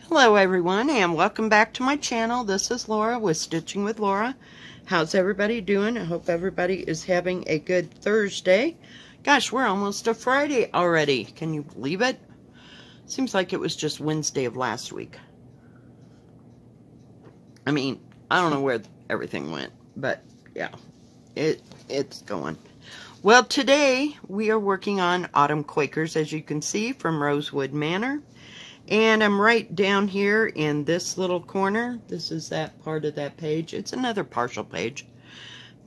Hello everyone, and welcome back to my channel. This is Laura with Stitching with Laura. How's everybody doing? I hope everybody is having a good Thursday. Gosh, we're almost to Friday already. Can you believe it? Seems like it was just Wednesday of last week. I mean, I don't know where everything went, but yeah, it's going. Well, today we are working on Autumn Quakers, as you can see, from Rosewood Manor. And I'm right down here in this little corner. This is that part of that page. It's another partial page.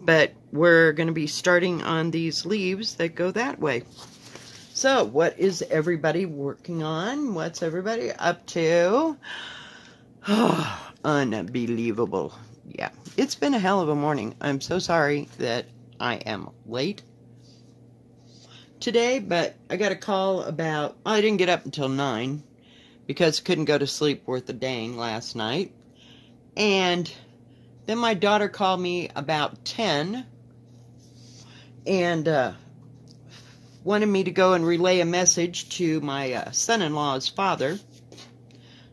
But we're going to be starting on these leaves that go that way. So, what is everybody working on? What's everybody up to? Oh, unbelievable. Yeah, it's been a hell of a morning. I'm so sorry that I am late today, but I got a call about... I didn't get up until 9. Because I couldn't go to sleep worth a dang last night. And then my daughter called me about 10 and wanted me to go and relay a message to my son-in-law's father.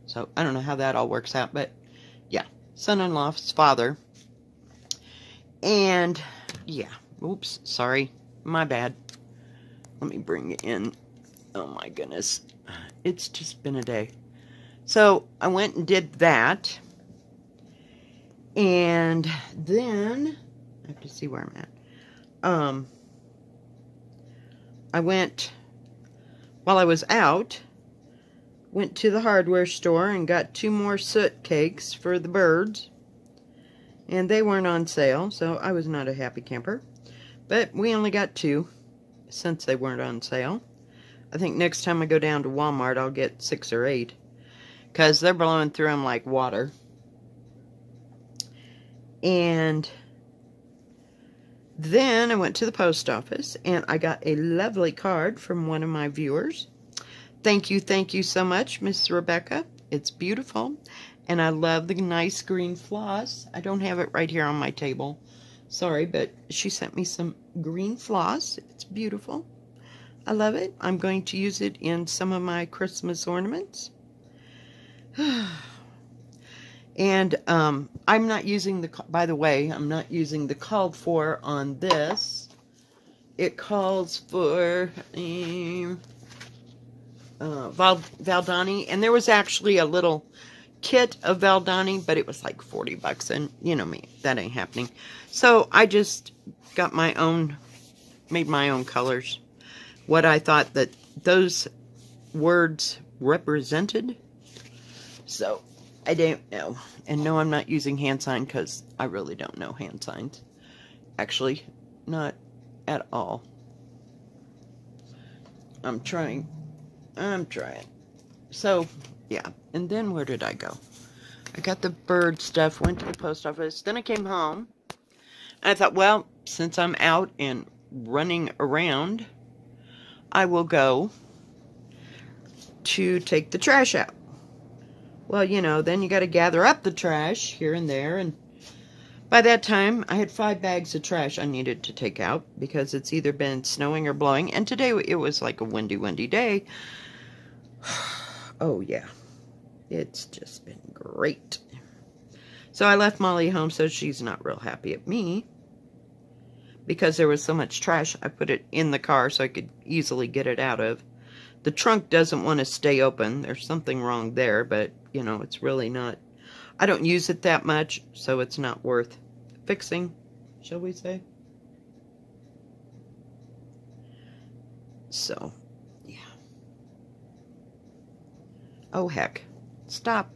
So I don't know how that all works out, but yeah, son-in-law's father. And yeah, oops, sorry, my bad. Let me bring it in. Oh my goodness. It's just been a day. So I went and did that. And then I have to see where I'm at. I went, while I was out, went to the hardware store and got 2 more soot cakes for the birds. And they weren't on sale, so I was not a happy camper. But we only got 2 since they weren't on sale. I think next time I go down to Walmart, I'll get 6 or 8. Because they're blowing through them like water. And then I went to the post office. And I got a lovely card from one of my viewers. Thank you so much, Miss Rebecca. It's beautiful. And I love the nice green floss. I don't have it right here on my table. Sorry, but she sent me some green floss. It's beautiful. I love it. I'm going to use it in some of my Christmas ornaments. And I'm not using the, by the way, I'm not using the called for on this. It calls for Valdani, and there was actually a little kit of Valdani, but it was like 40 bucks, and you know me, that ain't happening. So I just got my own, made my own colors. What I thought that those words represented. So, I don't know. And no, I'm not using hand sign because I really don't know hand signs. Actually, not at all. I'm trying. So, yeah. And then where did I go? I got the bird stuff, went to the post office. Then I came home. And I thought, well, since I'm out and running around, I will go to take the trash out. Well, you know, then you got to gather up the trash here and there. And by that time, I had 5 bags of trash I needed to take out because it's either been snowing or blowing. And today it was like a windy day. Oh, yeah. It's just been great. So I left Molly home, so she's not real happy at me. Because there was so much trash, I put it in the car so I could easily get it out of. The trunk doesn't want to stay open. There's something wrong there, but, you know, it's really not... I don't use it that much, so it's not worth fixing, shall we say. So, yeah. Oh, heck. Stop.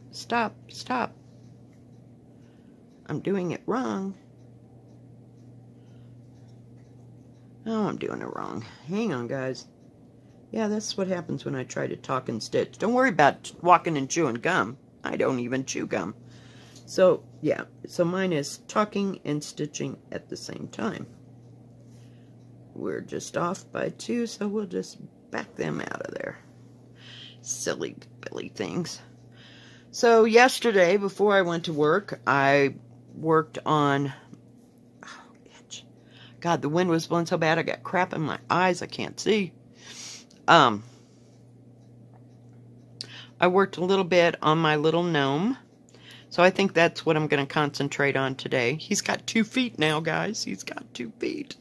I'm doing it wrong. Oh, I'm doing it wrong. Hang on, guys. Yeah, that's what happens when I try to talk and stitch. Don't worry about walking and chewing gum. I don't even chew gum. So, yeah. So mine is talking and stitching at the same time. We're just off by 2, so we'll just back them out of there. Silly Billy things. So, yesterday, before I went to work, I worked on... God, the wind was blowing so bad I got crap in my eyes. I can't see. I worked a little bit on my little gnome. So I think that's what I'm going to concentrate on today. He's got 2 feet now, guys. He's got 2 feet.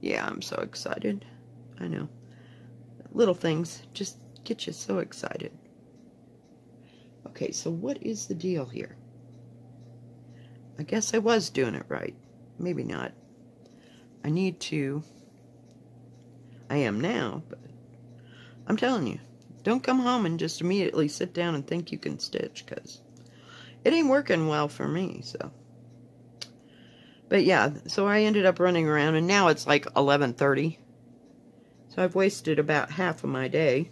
Yeah, I'm so excited. I know. Little things just get you so excited. Okay, so what is the deal here? I guess I was doing it right. Maybe not. I need to... I am now, but I'm telling you, don't come home and just immediately sit down and think you can stitch, because it ain't working well for me, so. But yeah, so I ended up running around, and now it's like 11:30. So I've wasted about half of my day.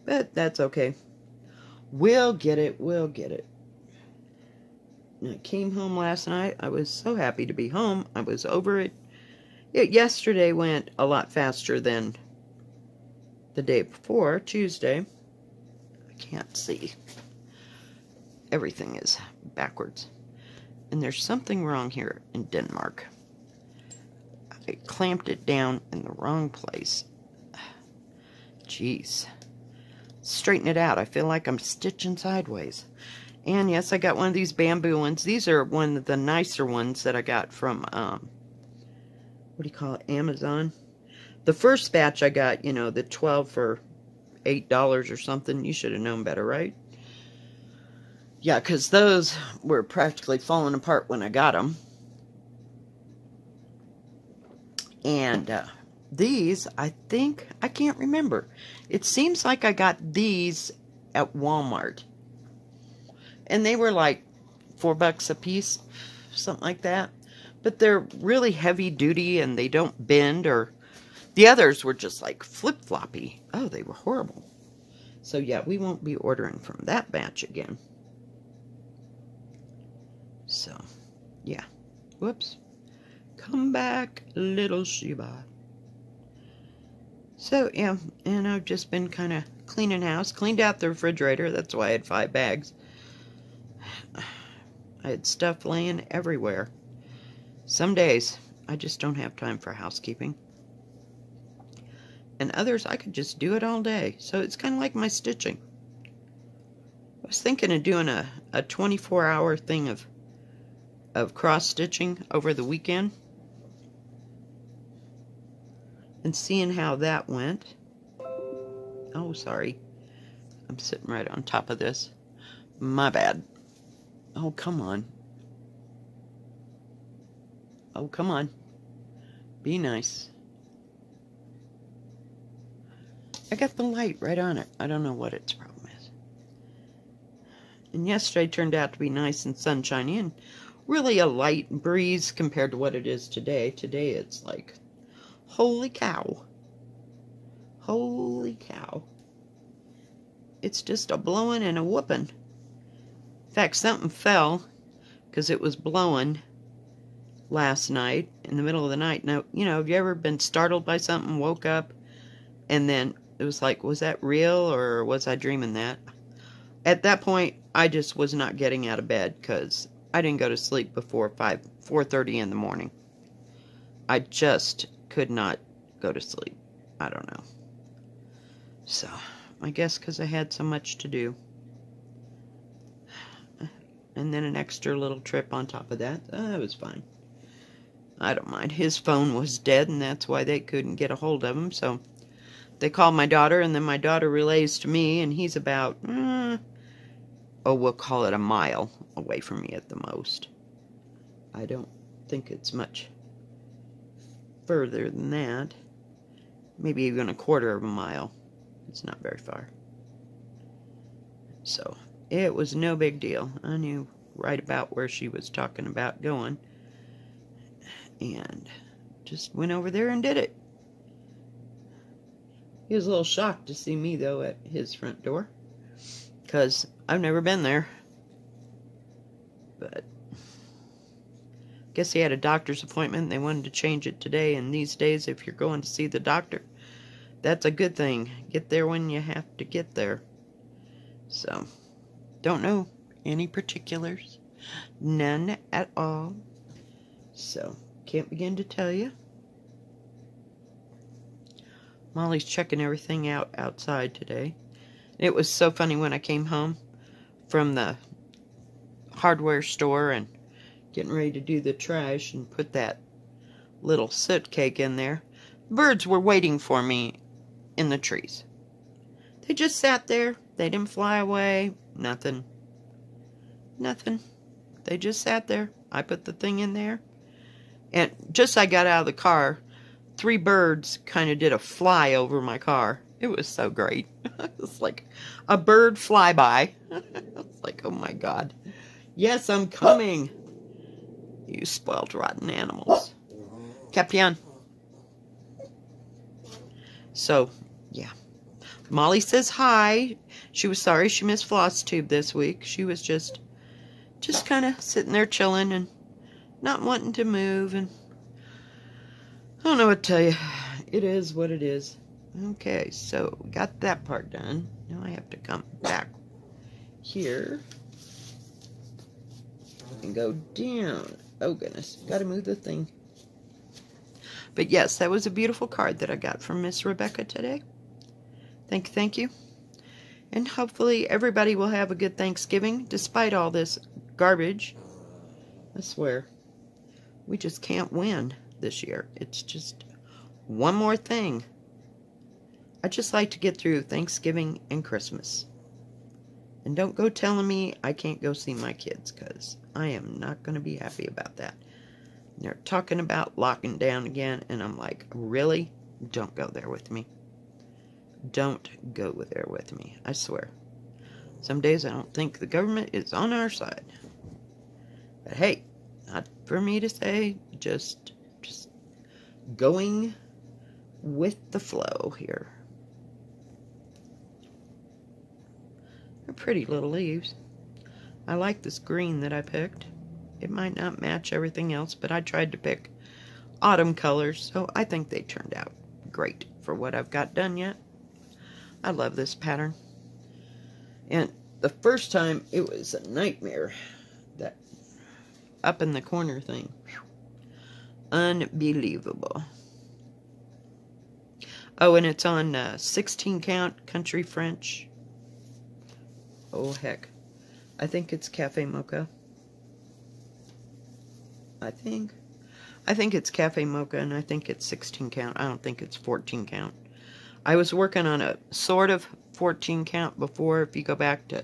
But that's okay. We'll get it, we'll get it. And I came home last night. I was so happy to be home. I was over it. Yesterday went a lot faster than the day before, Tuesday. I can't see. Everything is backwards. And there's something wrong here in Denmark. I clamped it down in the wrong place. Jeez. Straighten it out. I feel like I'm stitching sideways. And yes, I got one of these bamboo ones. These are one of the nicer ones that I got from, what do you call it, Amazon. The first batch I got, you know, the 12 for $8 or something. You should have known better, right? Yeah, because those were practically falling apart when I got them. And these, I think, I can't remember. It seems like I got these at Walmart. And they were like $4 a piece, something like that. But they're really heavy duty and they don't bend, or the others were just like flip-floppy. Oh, they were horrible. So yeah, we won't be ordering from that batch again. So, yeah. Whoops. Come back, little Sheba. So, yeah, and I've just been kind of cleaning house. Cleaned out the refrigerator. That's why I had 5 bags. I had stuff laying everywhere. Some days, I just don't have time for housekeeping. And others, I could just do it all day. So it's kind of like my stitching. I was thinking of doing a 24-hour thing of cross-stitching over the weekend. And seeing how that went. Oh, sorry. I'm sitting right on top of this. My bad. Oh, come on. Oh, come on. Be nice. I got the light right on it. I don't know what its problem is. And yesterday turned out to be nice and sunshiny and really a light breeze compared to what it is today. Today it's like, holy cow. Holy cow. It's just a blowing and a whooping. In fact, something fell because it was blowing last night, in the middle of the night. Now, you know, have you ever been startled by something, woke up, and then it was like, was that real or was I dreaming that? At that point, I just was not getting out of bed because I didn't go to sleep before 4:30 in the morning. I just could not go to sleep. I don't know. So, I guess because I had so much to do. And then an extra little trip on top of that. That was fine. I don't mind. His phone was dead, and that's why they couldn't get a hold of him. So they called my daughter, and then my daughter relays to me, and he's about, we'll call it a mile away from me at the most. I don't think it's much further than that. Maybe even a quarter of a mile. It's not very far. So it was no big deal. I knew right about where she was talking about going. And just went over there and did it. He was a little shocked to see me, though, at his front door. Because I've never been there. But I guess he had a doctor's appointment and they wanted to change it today. And these days, if you're going to see the doctor, that's a good thing. Get there when you have to get there. So, don't know any particulars. None at all. So, can't begin to tell you. Molly's checking everything out outside today. It was so funny when I came home from the hardware store and getting ready to do the trash and put that little soot cake in there. Birds were waiting for me in the trees. They just sat there. They didn't fly away. Nothing. Nothing. They just sat there. I put the thing in there. And just as I got out of the car, 3 birds kind of did a fly over my car. It was so great. It was like a bird flyby. It's like, oh my God. Yes, I'm coming. You spoiled rotten animals. Capian. So, yeah. Molly says hi. She was sorry she missed Floss Tube this week. She was just kind of sitting there chilling and not wanting to move. And I don't know what to tell you. It is what it is. Okay, so got that part done. Now I have to come back here and go down. Oh goodness, gotta move the thing. But yes, that was a beautiful card that I got from Miss Rebecca today. Thank you. And hopefully everybody will have a good Thanksgiving despite all this garbage. I swear, we just can't win this year. It's just one more thing. I just like to get through Thanksgiving and Christmas. And don't go telling me I can't go see my kids, because I am not going to be happy about that. They're talking about locking down again, and I'm like, really? Don't go there with me. Don't go there with me. I swear. Some days I don't think the government is on our side. But hey, not for me to say, just going with the flow here. They're pretty little leaves. I like this green that I picked. It might not match everything else, but I tried to pick autumn colors, so I think they turned out great for what I've got done yet. I love this pattern. And the first time, it was a nightmare. That up in the corner thing. Unbelievable. Oh, and it's on 16 count country French. Oh, heck. I think it's Cafe Mocha. I think it's Cafe Mocha, and I think it's 16 count. I don't think it's 14 count. I was working on a sort of 14 count before, if you go back to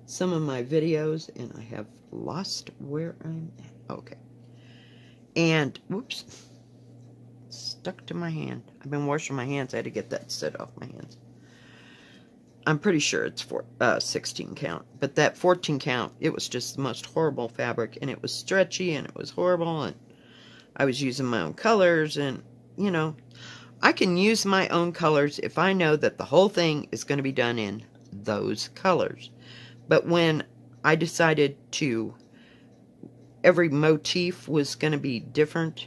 some of my videos, and I have lost where I'm at. Okay. And, whoops. Stuck to my hand. I've been washing my hands. I had to get that soot off my hands. I'm pretty sure it's 16 count. But that 14 count, it was just the most horrible fabric. And it was stretchy and it was horrible. And I was using my own colors. And, you know, I can use my own colors if I know that the whole thing is going to be done in those colors. But when I decided to, every motif was going to be different,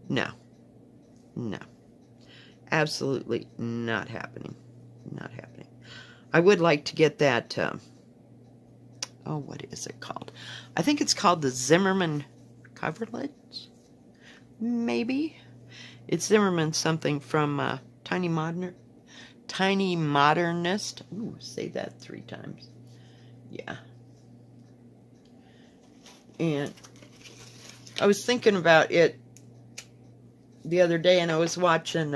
no. No. Absolutely not happening. Not happening. I would like to get that, oh, what is it called? I think it's called the Zimmerman coverlets? Maybe? It's Zimmerman something from Tiny Modernist. Ooh, say that 3 times. Yeah. And I was thinking about it the other day, and I was watching,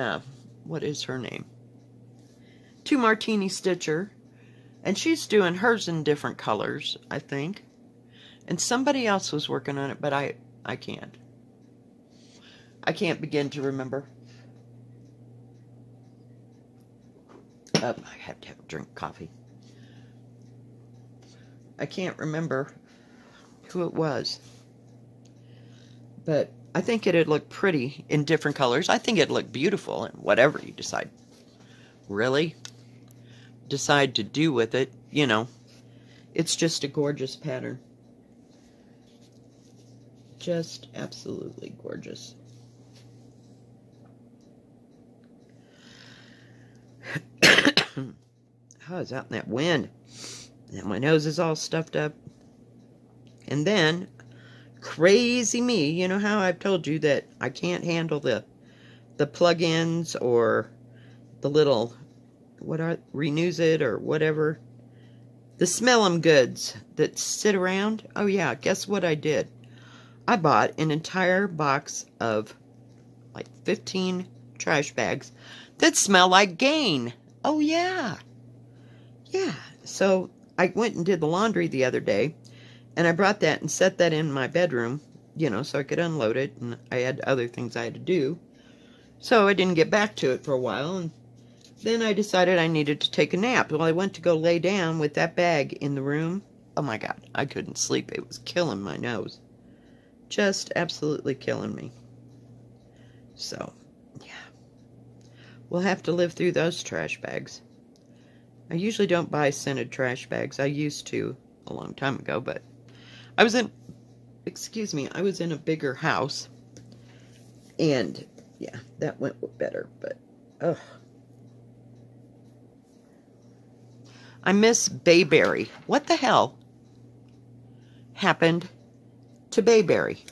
what is her name? 2 Martini Stitcher, and she's doing hers in different colors, I think. And somebody else was working on it, but I can't. I can't begin to remember. I have to have a drink of coffee. I can't remember who it was. But I think it'd look pretty in different colors. I think it'd look beautiful in whatever you decide. Really? Decide to do with it, you know. It's just a gorgeous pattern. Just absolutely gorgeous. I was out in that wind. And my nose is all stuffed up. And then, crazy me, you know how I've told you that I can't handle the plug-ins or the little renews it or whatever. The smell 'em goods that sit around. Oh yeah, guess what I did? I bought an entire box of like 15 trash bags that smell like Gain. Oh yeah. Yeah. So I went and did the laundry the other day, and I brought that and set that in my bedroom, you know, so I could unload it, and I had other things I had to do. So I didn't get back to it for a while, and then I decided I needed to take a nap. Well, I went to go lay down with that bag in the room. Oh my God, I couldn't sleep. It was killing my nose. Just absolutely killing me. So, yeah. We'll have to live through those trash bags. I usually don't buy scented trash bags. I used to a long time ago, but I was in a bigger house. And, yeah, that went better, but, ugh. I miss Bayberry. What the hell happened to Bayberry?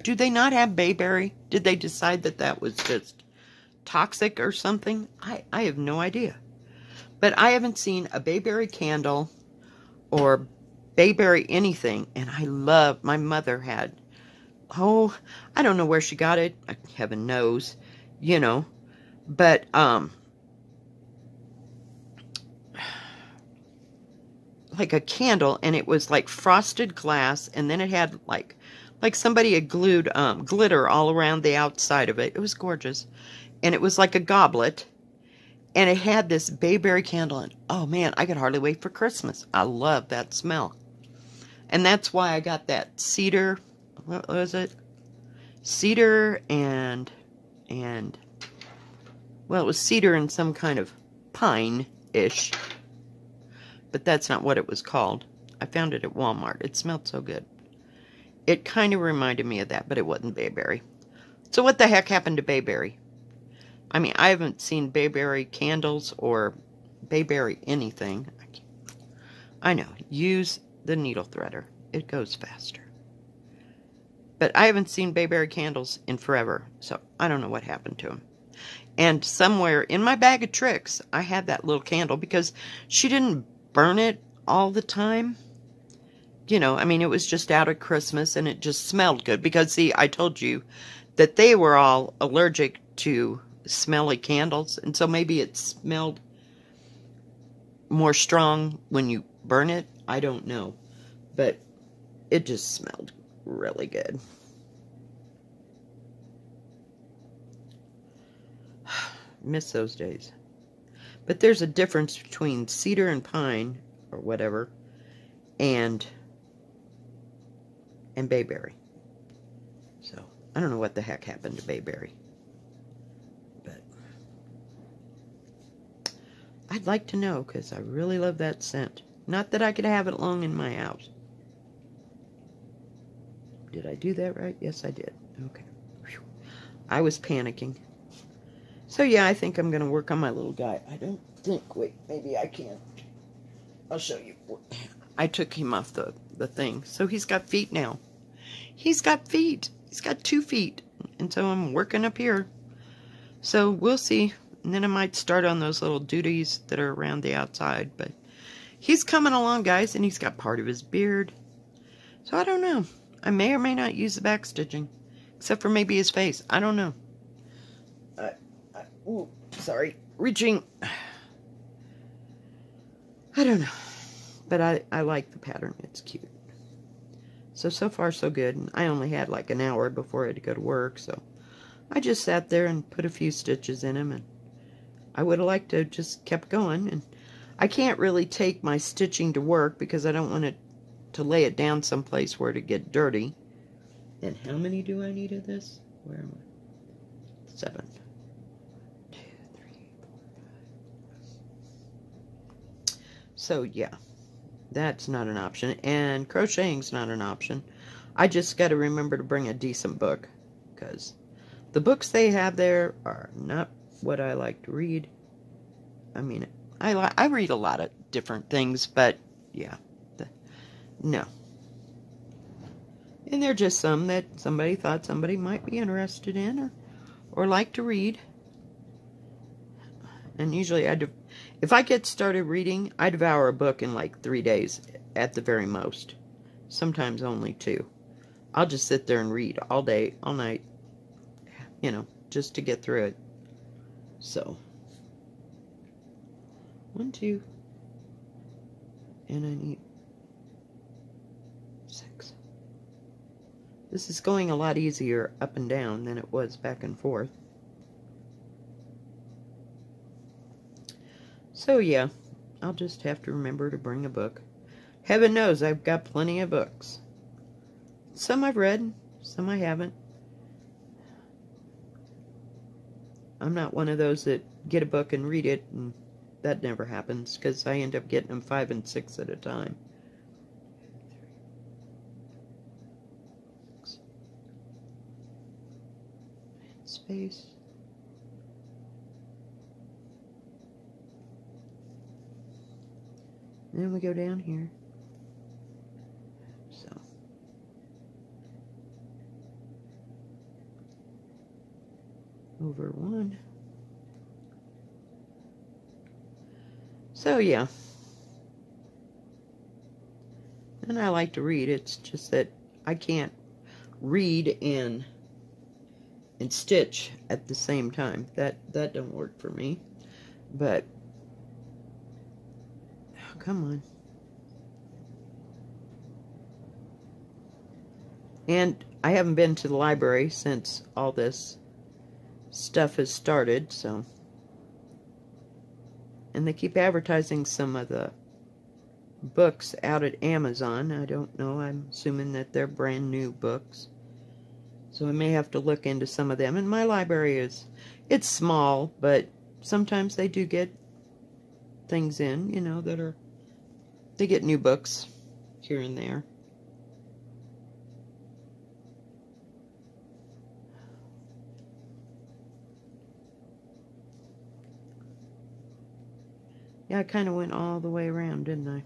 Do they not have Bayberry? Did they decide that that was just toxic or something? I have no idea. But I haven't seen a Bayberry candle or Bayberry anything. And I love, my mother had, oh, I don't know where she got it. Heaven knows, you know. But, like a candle, and it was like frosted glass, and then it had like somebody had glued glitter all around the outside of it. It was gorgeous. And it was like a goblet, and it had this Bayberry candle, and oh man, I could hardly wait for Christmas. I love that smell. And that's why I got that cedar, what was it? Cedar and well, it was cedar and some kind of pine-ish. But that's not what it was called. I found it at Walmart. It smelled so good. It kind of reminded me of that, but it wasn't Bayberry. So what the heck happened to Bayberry? I mean, I haven't seen Bayberry candles or Bayberry anything. I know. Use the needle threader. It goes faster. But I haven't seen Bayberry candles in forever, so I don't know what happened to them. And somewhere in my bag of tricks, I had that little candle because she didn't burn it all the time. You know, I mean, it was just out at Christmas and it just smelled good. Because, see, I told you that they were all allergic to smelly candles. And so maybe it smelled more strong when you burn it. I don't know. But it just smelled really good. Miss those days. But there's a difference between cedar and pine, or whatever, and Bayberry. So, I don't know what the heck happened to Bayberry. But I'd like to know, because I really love that scent. Not that I could have it long in my house. Did I do that right? Yes, I did. Okay. Whew. I was panicking. So, yeah, I think I'm going to work on my little guy. I don't think, wait, maybe I can. I'll show you. I took him off the thing. So, he's got feet now. He's got feet. He's got 2 feet. And so, I'm working up here. So, we'll see. And then I might start on those little duties that are around the outside. But he's coming along, guys. And he's got part of his beard. So, I don't know. I may or may not use the back stitching. Except for maybe his face. I don't know. Ooh, sorry. Reaching. I don't know. But I like the pattern. It's cute. So far, so good. And I only had like an hour before I had to go to work. So I just sat there and put a few stitches in him. And I would have liked to have just kept going. And I can't really take my stitching to work because I don't want it to lay it down someplace where it get dirty. And how many do I need of this? Where am I? 7. So, yeah, that's not an option. And crocheting's not an option. I just got to remember to bring a decent book. Because the books they have there are not what I like to read. I mean, I read a lot of different things, but, yeah, no. And they're just some that somebody thought somebody might be interested in or like to read. And usually If I get started reading, I devour a book in like 3 days at the very most. Sometimes only 2. I'll just sit there and read all day, all night, you know, just to get through it. So, 1, 2, and I need 6. This is going a lot easier up and down than it was back and forth. So yeah, I'll just have to remember to bring a book. Heaven knows I've got plenty of books. Some I've read, some I haven't. I'm not one of those that get a book and read it, and that never happens, because I end up getting them 5 and 6 at a time. Space. Then we go down here. So. Over 1. So yeah. And I like to read. It's just that I can't read and stitch at the same time. That don't work for me. But oh, come on. And I haven't been to the library since all this stuff has started, so. And they keep advertising some of the books out at Amazon. I don't know. I'm assuming that they're brand new books. So I may have to look into some of them. And my library it's small, but sometimes they do get things in, you know, they get new books here and there. Yeah, I kind of went all the way around, didn't I?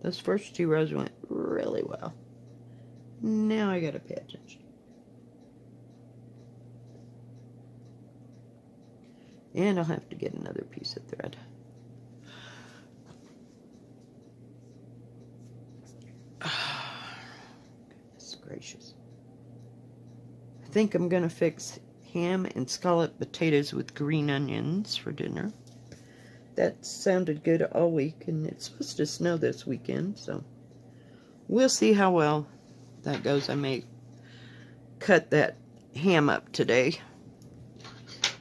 Those first 2 rows went really well. Now I gotta pay attention. And I'll have to get another piece of thread. Goodness gracious. I think I'm gonna fix ham and scalloped potatoes with green onions for dinner. That sounded good all week, and it's supposed to snow this weekend, so we'll see how well that goes. I may cut that ham up today.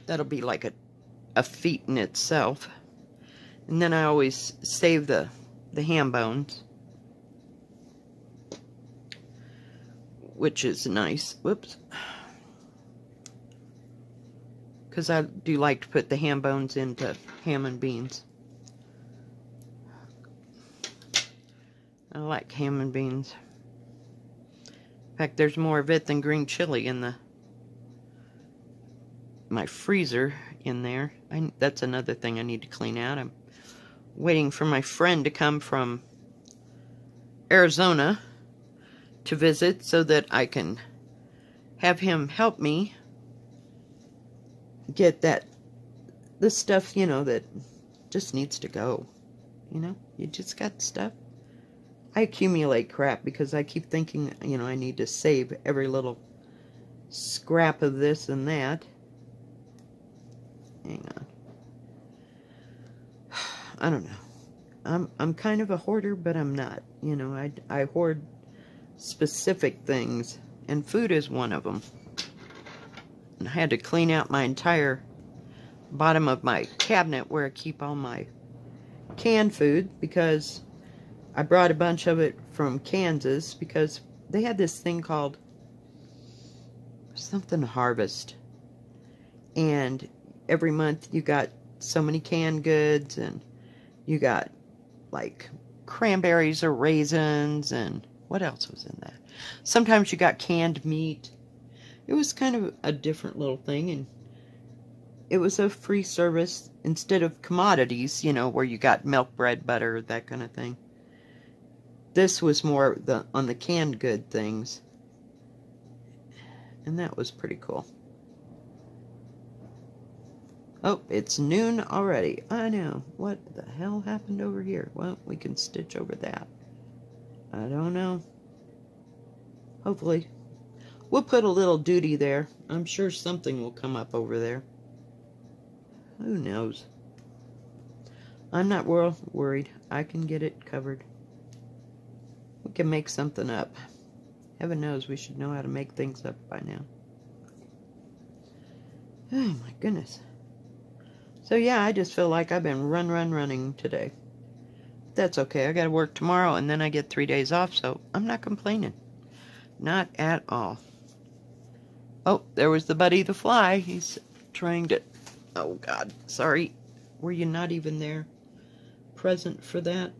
That'll be like a feat in itself. And then I always save the ham bones, which is nice. Whoops. Because I do like to put the ham bones into ham and beans. I like ham and beans. In fact, there's more of it than green chili in my freezer in there. That's another thing I need to clean out. I'm waiting for my friend to come from Arizona to visit so that I can have him help me get this stuff, you know, that just needs to go. You know, you just got stuff. I accumulate crap because I keep thinking, you know, I need to save every little scrap of this and that. Hang on. I don't know. I'm kind of a hoarder, but I'm not. You know, I hoard specific things, and food is one of them. And I had to clean out my entire bottom of my cabinet where I keep all my canned food, because I brought a bunch of it from Kansas because they had this thing called something harvest, and every month you got so many canned goods, and you got like cranberries or raisins, and what else was in that? Sometimes you got canned meat. It was kind of a different little thing, and it was a free service instead of commodities, you know, where you got milk, bread, butter, that kind of thing. This was more on the canned good things, and that was pretty cool. Oh, it's noon already. I know. What the hell happened over here? Well, we can stitch over that. I don't know. Hopefully. We'll put a little duty there. I'm sure something will come up over there. Who knows? I'm not worried. I can get it covered. We can make something up. Heaven knows we should know how to make things up by now. Oh my goodness. So yeah, I just feel like I've been running today. That's okay. I got to work tomorrow and then I get 3 days off, so I'm not complaining. Not at all. Oh, there was the Buddy the Fly. He's trying to... Oh, God. Sorry. Were you not even there? Present for that?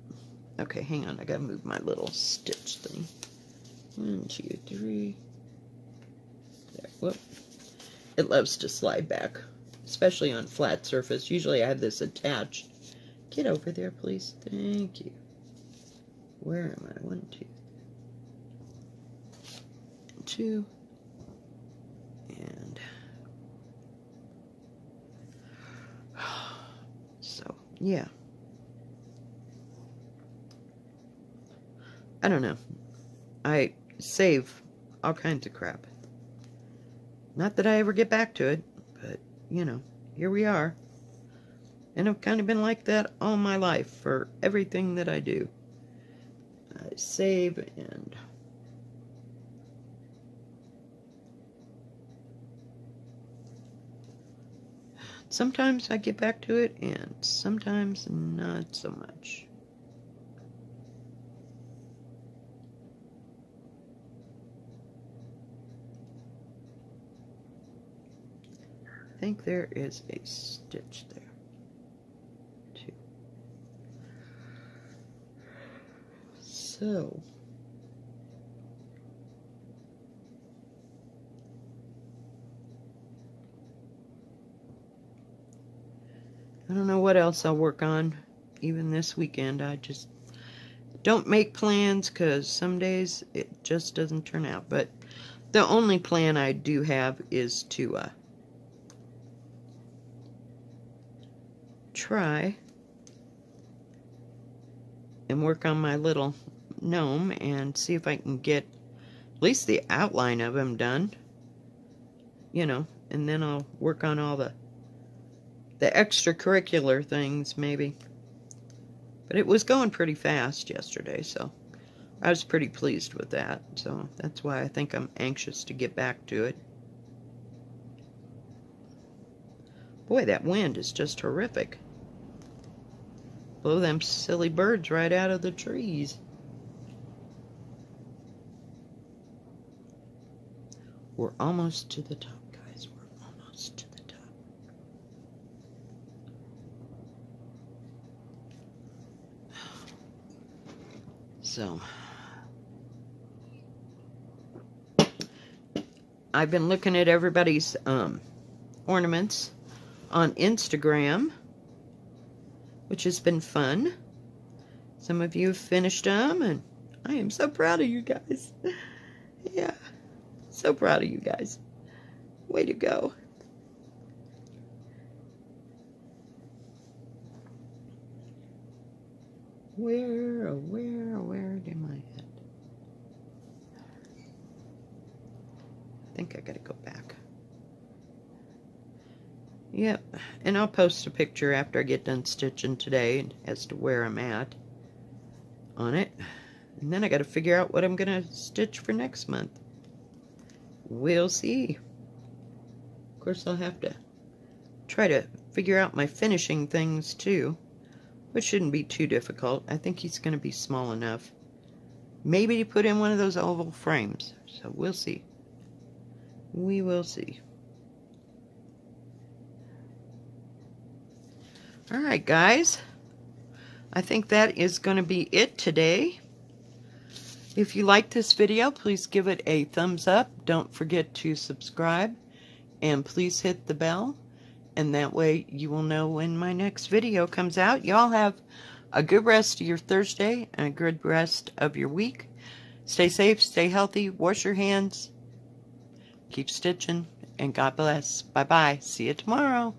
Okay, hang on. I got to move my little stitch thing. 1, 2, 3. There. Whoop. It loves to slide back, especially on flat surface. Usually I have this attached. Get over there, please. Thank you. Where am I? 1, 2, 2. And so, yeah. I don't know. I save all kinds of crap. Not that I ever get back to it, but, you know, here we are. And I've kind of been like that all my life for everything that I do. I save and... Sometimes I get back to it, and sometimes not so much. I think there is a stitch there. 2. So... I don't know what else I'll work on even this weekend. I just don't make plans because some days it just doesn't turn out. But the only plan I do have is to try and work on my little gnome and see if I can get at least the outline of him done. You know, and then I'll work on all the extracurricular things, maybe. But it was going pretty fast yesterday, so I was pretty pleased with that. So that's why I think I'm anxious to get back to it. Boy, that wind is just horrific. Blow them silly birds right out of the trees. We're almost to the top, guys. We're almost to the top. So, I've been looking at everybody's ornaments on Instagram, which has been fun. Some of you have finished them, and I am so proud of you guys. Yeah, so proud of you guys. Way to go. Where am I at? I think I gotta go back. Yep, and I'll post a picture after I get done stitching today as to where I'm at on it. And then I gotta figure out what I'm gonna stitch for next month. We'll see. Of course, I'll have to try to figure out my finishing things too, which shouldn't be too difficult. I think he's going to be small enough. Maybe to put in one of those oval frames. So we'll see. We will see. Alright, guys. I think that is going to be it today. If you like this video, please give it a thumbs up. Don't forget to subscribe. And please hit the bell. And that way you will know when my next video comes out. Y'all have a good rest of your Thursday and a good rest of your week. Stay safe, stay healthy, wash your hands, keep stitching, and God bless. Bye-bye. See you tomorrow.